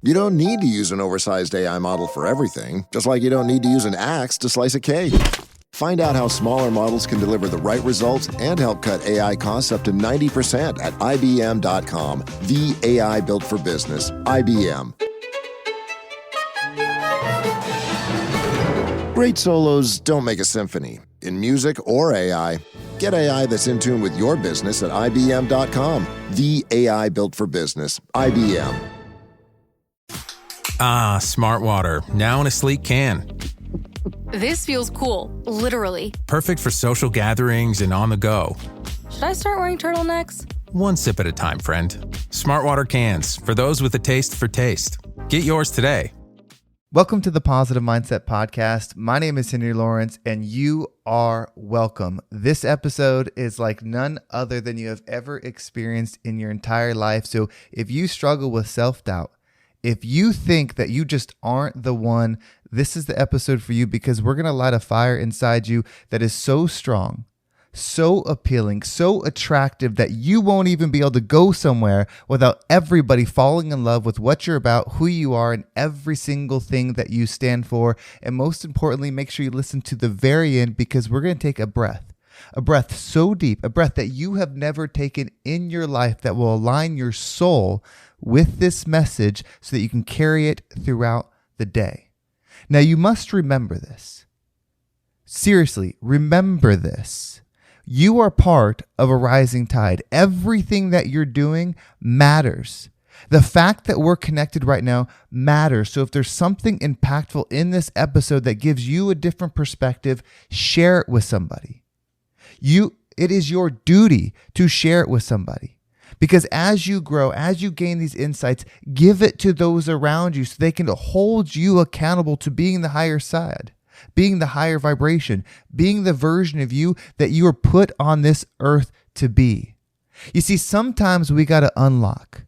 You don't need to use an oversized AI model for everything, just like you don't need to use an axe to slice a cake. Find out how smaller models can deliver the right results and help cut AI costs up to 90% at IBM.com. The AI built for business. IBM. Great solos don't make a symphony. In music or AI, get AI that's in tune with your business at IBM.com. The AI built for business. IBM. Ah, Smart Water, now in a sleek can. This feels cool, literally. Perfect for social gatherings and on the go. Should I start wearing turtlenecks? One sip at a time, friend. Smart Water cans, for those with a taste for taste. Get yours today. Welcome to the Positive Mindset Podcast. My name is Henry Lawrence, and you are welcome. This episode is like none other than you have ever experienced in your entire life. So if you struggle with self-doubt, if you think that you just aren't the one, this is the episode for you, because we're going to light a fire inside you that is so strong, so appealing, so attractive that you won't even be able to go somewhere without everybody falling in love with what you're about, who you are, and every single thing that you stand for. And most importantly, make sure you listen to the very end, because we're going to take a breath so deep, a breath that you have never taken in your life, that will align your soul with this message so that you can carry it throughout the day. Now, you must remember this. Seriously, remember this. You are part of a rising tide. Everything that you're doing matters. The fact that we're connected right now matters. So if there's something impactful in this episode that gives you a different perspective, share it with somebody. It is your duty to share it with somebody. Because as you grow, as you gain these insights, give it to those around you so they can hold you accountable to being the higher side, being the higher vibration, being the version of you that you are put on this earth to be. You see, sometimes we got to unlock.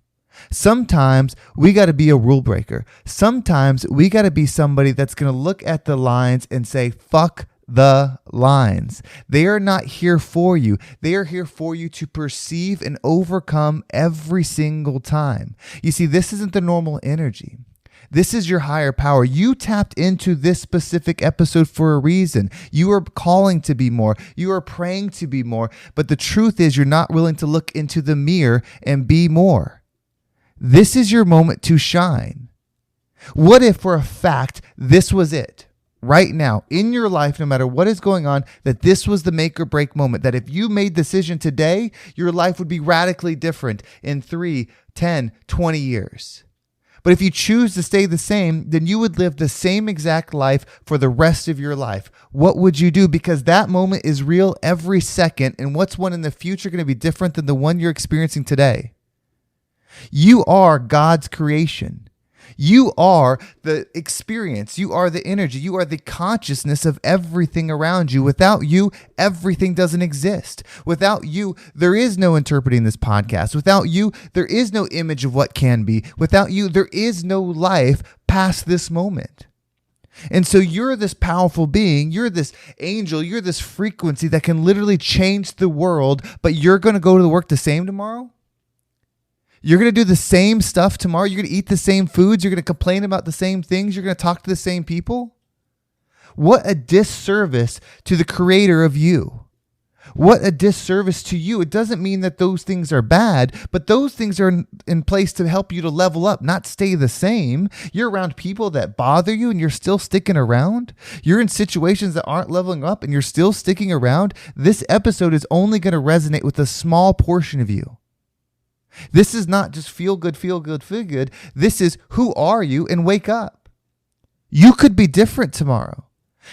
Sometimes we got to be a rule breaker. Sometimes we got to be somebody that's going to look at the lines and say, fuck the lines. They are not here for you. They are here for you to perceive and overcome every single time. You see, this isn't the normal energy. This is your higher power. You tapped into this specific episode for a reason. You are calling to be more. You are praying to be more. But the truth is, you're not willing to look into the mirror and be more. This is your moment to shine. What if for a fact this was it? Right now, in your life, no matter what is going on, that this was the make or break moment, that if you made the decision today, your life would be radically different in 3, 10, 20 years. But if you choose to stay the same, then you would live the same exact life for the rest of your life. What would you do? Because that moment is real every second, and what's one in the future going to be different than the one you're experiencing today? You are God's creation. You are the experience. You are the energy. You are the consciousness of everything around you. Without you, everything doesn't exist. Without you, there is no interpreting this podcast. Without you, there is no image of what can be. Without you, there is no life past this moment. And so you're this powerful being. You're this angel. You're this frequency that can literally change the world, but you're going to go to work the same tomorrow? You're going to do the same stuff tomorrow. You're going to eat the same foods. You're going to complain about the same things. You're going to talk to the same people. What a disservice to the creator of you. What a disservice to you. It doesn't mean that those things are bad, but those things are in place to help you to level up, not stay the same. You're around people that bother you and you're still sticking around. You're in situations that aren't leveling up and you're still sticking around. This episode is only going to resonate with a small portion of you. This is not just feel good, feel good, feel good. This is who are you, and wake up. You could be different tomorrow.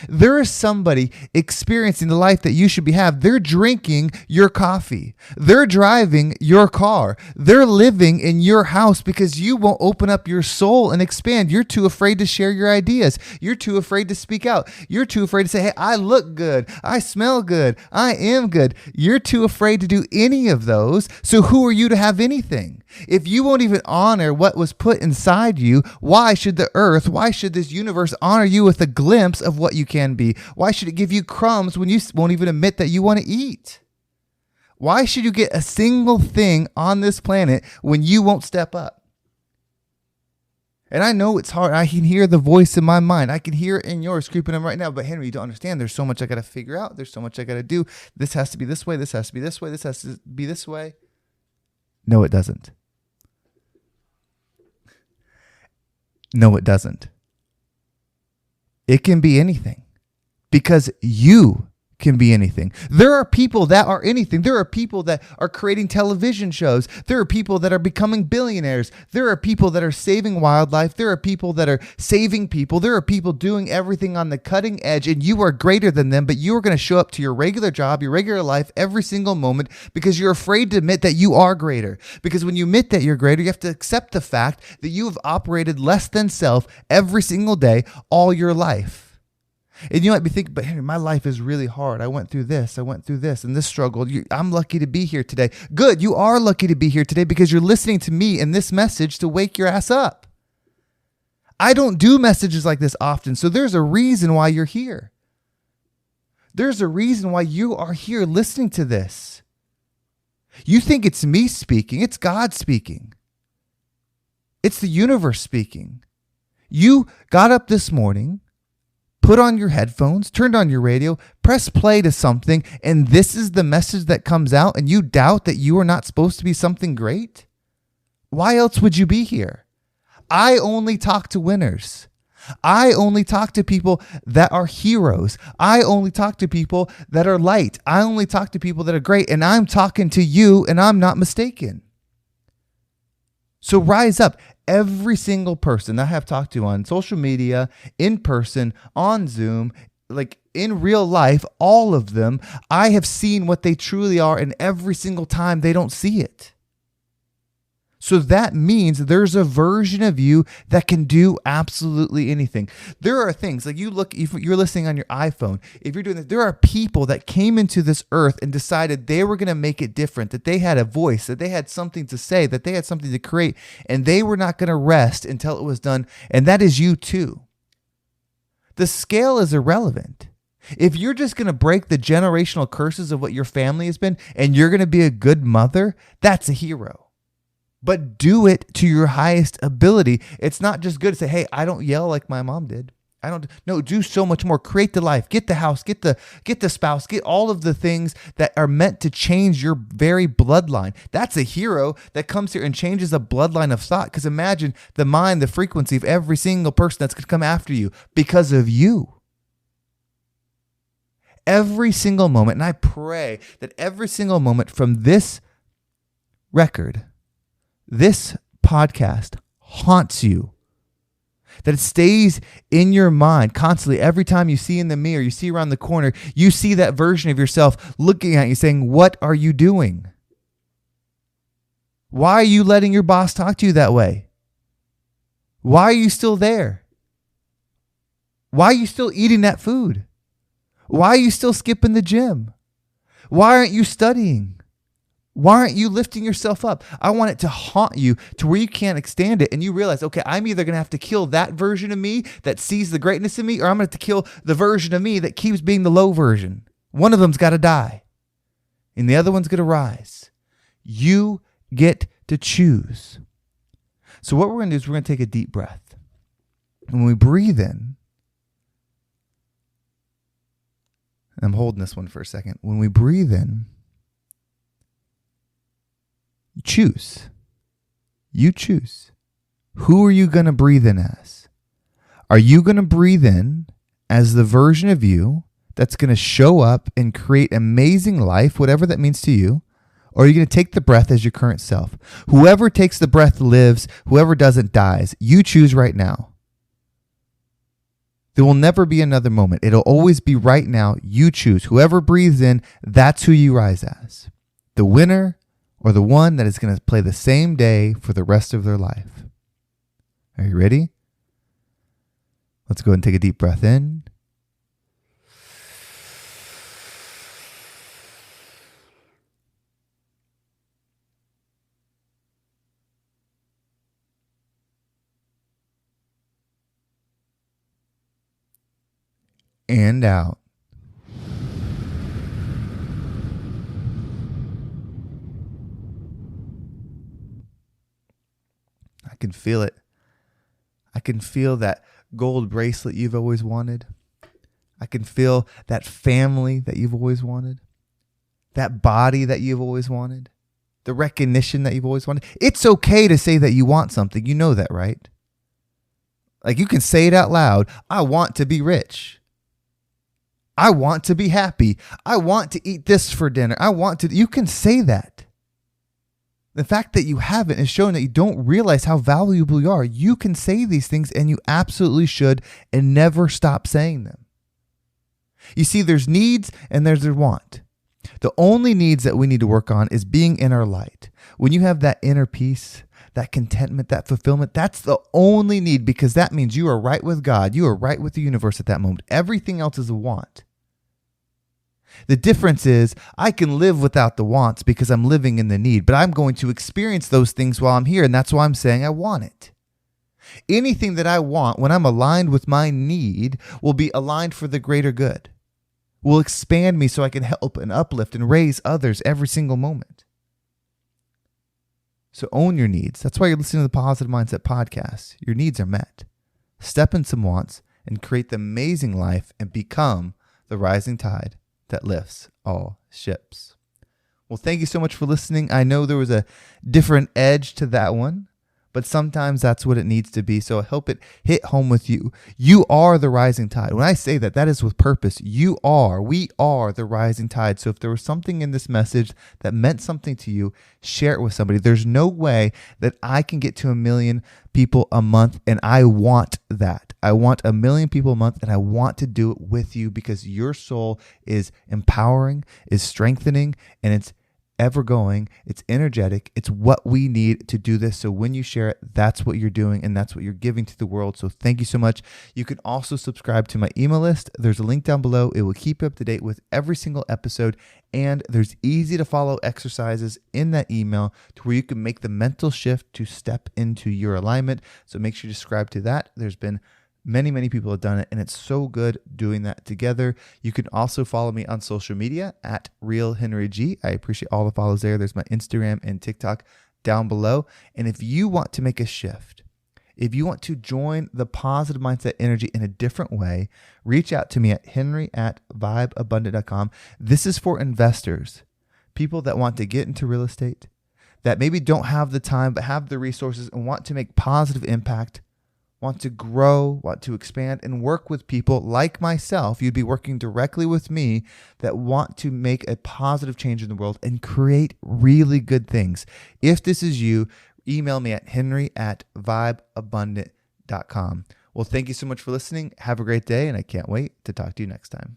There is somebody experiencing the life that you should be having. They're drinking your coffee. They're driving your car. They're living in your house because you won't open up your soul and expand. You're too afraid to share your ideas. You're too afraid to speak out. You're too afraid to say, hey, I look good. I smell good. I am good. You're too afraid to do any of those. So who are you to have anything? If you won't even honor what was put inside you, why should the earth, why should this universe honor you with a glimpse of what you can be? Why should it give you crumbs when you won't even admit that you want to eat? Why should you get a single thing on this planet when you won't step up? And I know it's hard. I can hear the voice in my mind. I can hear it in yours creeping in right now. But Henry, you don't understand. There's so much I got to figure out. There's so much I got to do. This has to be this way. This has to be this way. This has to be this way. No, it doesn't. No, it doesn't. It can be anything because you can be anything. There are people that are anything. There are people that are creating television shows. There are people that are becoming billionaires. There are people that are saving wildlife. There are people that are saving people. There are people doing everything on the cutting edge, and you are greater than them, but you are going to show up to your regular job, your regular life every single moment because you're afraid to admit that you are greater. Because when you admit that you're greater, you have to accept the fact that you have operated less than self every single day all your life. And you might be thinking, but Henry, my life is really hard. I went through this, and this struggle. I'm lucky to be here today. Good, you are lucky to be here today because you're listening to me and this message to wake your ass up. I don't do messages like this often, so there's a reason why you're here. There's a reason why you are here listening to this. You think it's me speaking. It's God speaking. It's the universe speaking. You got up this morning, put on your headphones, turned on your radio, press play to something, and this is the message that comes out, and you doubt that you are not supposed to be something great? Why else would you be here? I only talk to winners. I only talk to people that are heroes. I only talk to people that are light. I only talk to people that are great, and I'm talking to you, and I'm not mistaken. So rise up. Every single person I have talked to on social media, in person, on Zoom, like in real life, all of them, I have seen what they truly are, and every single time they don't see it. So that means there's a version of you that can do absolutely anything. There are things like if you're listening on your iPhone, if you're doing this, there are people that came into this earth and decided they were going to make it different, that they had a voice, that they had something to say, that they had something to create, and they were not going to rest until it was done. And that is you too. The scale is irrelevant. If you're just going to break the generational curses of what your family has been and you're going to be a good mother, that's a hero. But do it to your highest ability. It's not just good to say, hey, I don't yell like my mom did. No, do so much more. Create the life, get the house, get the spouse, get all of the things that are meant to change your very bloodline. That's a hero that comes here and changes a bloodline of thought. Because imagine the mind, the frequency of every single person that's going to come after you because of you. Every single moment, and I pray that every single moment from this record, this podcast haunts you, that it stays in your mind constantly. Every time you see in the mirror, you see around the corner, you see that version of yourself looking at you saying, what are you doing? Why are you letting your boss talk to you that way? Why are you still there? Why are you still eating that food? Why are you still skipping the gym? Why aren't you studying? Why aren't you lifting yourself up? I want it to haunt you to where you can't stand it. And you realize, okay, I'm either going to have to kill that version of me that sees the greatness in me, or I'm going to have to kill the version of me that keeps being the low version. One of them's got to die, and the other one's going to rise. You get to choose. So what we're going to do is we're going to take a deep breath. And when we breathe in, I'm holding this one for a second. When we breathe in, choose. You choose. Who are you going to breathe in as? Are you going to breathe in as the version of you that's going to show up and create amazing life, whatever that means to you? Or are you going to take the breath as your current self? Whoever takes the breath lives. Whoever doesn't dies. You choose right now. There will never be another moment. It'll always be right now. You choose. Whoever breathes in, that's who you rise as. The winner, or the one that is going to play the same day for the rest of their life. Are you ready? Let's go ahead and take a deep breath in. And out. I can feel it. I can feel that gold bracelet you've always wanted. I can feel that family that you've always wanted. That body that you've always wanted. The recognition that you've always wanted. It's okay to say that you want something. You know that, right? Like you can say it out loud. I want to be rich. I want to be happy. I want to eat this for dinner. You can say that. The fact that you haven't is showing that you don't realize how valuable you are. You can say these things and you absolutely should and never stop saying them. You see, there's needs and there's a want. The only needs that we need to work on is being in our light. When you have that inner peace, that contentment, that fulfillment, that's the only need, because that means you are right with God. You are right with the universe at that moment. Everything else is a want. The difference is I can live without the wants because I'm living in the need, but I'm going to experience those things while I'm here, and that's why I'm saying I want it. Anything that I want, when I'm aligned with my need, will be aligned for the greater good, will expand me so I can help and uplift and raise others every single moment. So own your needs. That's why you're listening to the Positive Mindset Podcast. Your needs are met. Step in some wants and create the amazing life and become the rising tide that lifts all ships. Well, thank you so much for listening. I know there was a different edge to that one, but sometimes that's what it needs to be. So I hope it hit home with you. You are the rising tide. When I say that, that is with purpose. We are the rising tide. So if there was something in this message that meant something to you, share it with somebody. There's no way that I can get to 1 million people a month, and I want that. I want 1 million people a month, and I want to do it with you because your soul is empowering, is strengthening, and it's ever going. It's energetic. It's what we need to do this. So when you share it, that's what you're doing and that's what you're giving to the world. So thank you so much. You can also subscribe to my email list. There's a link down below. It will keep you up to date with every single episode. And there's easy to follow exercises in that email to where you can make the mental shift to step into your alignment. So make sure you subscribe to that. There's been many people have done it, and it's so good doing that together. You can also follow me on social media at RealHenryG. I appreciate all the follows there. There's my Instagram and TikTok down below. And if you want to make a shift, if you want to join the positive mindset energy in a different way, reach out to me at henry@vibeabundant.com. This is for investors, people that want to get into real estate, that maybe don't have the time but have the resources and want to make positive impact, want to grow, want to expand, and work with people like myself. You'd be working directly with me that want to make a positive change in the world and create really good things. If this is you, email me at henry@vibeabundant.com. Well, thank you so much for listening. Have a great day, and I can't wait to talk to you next time.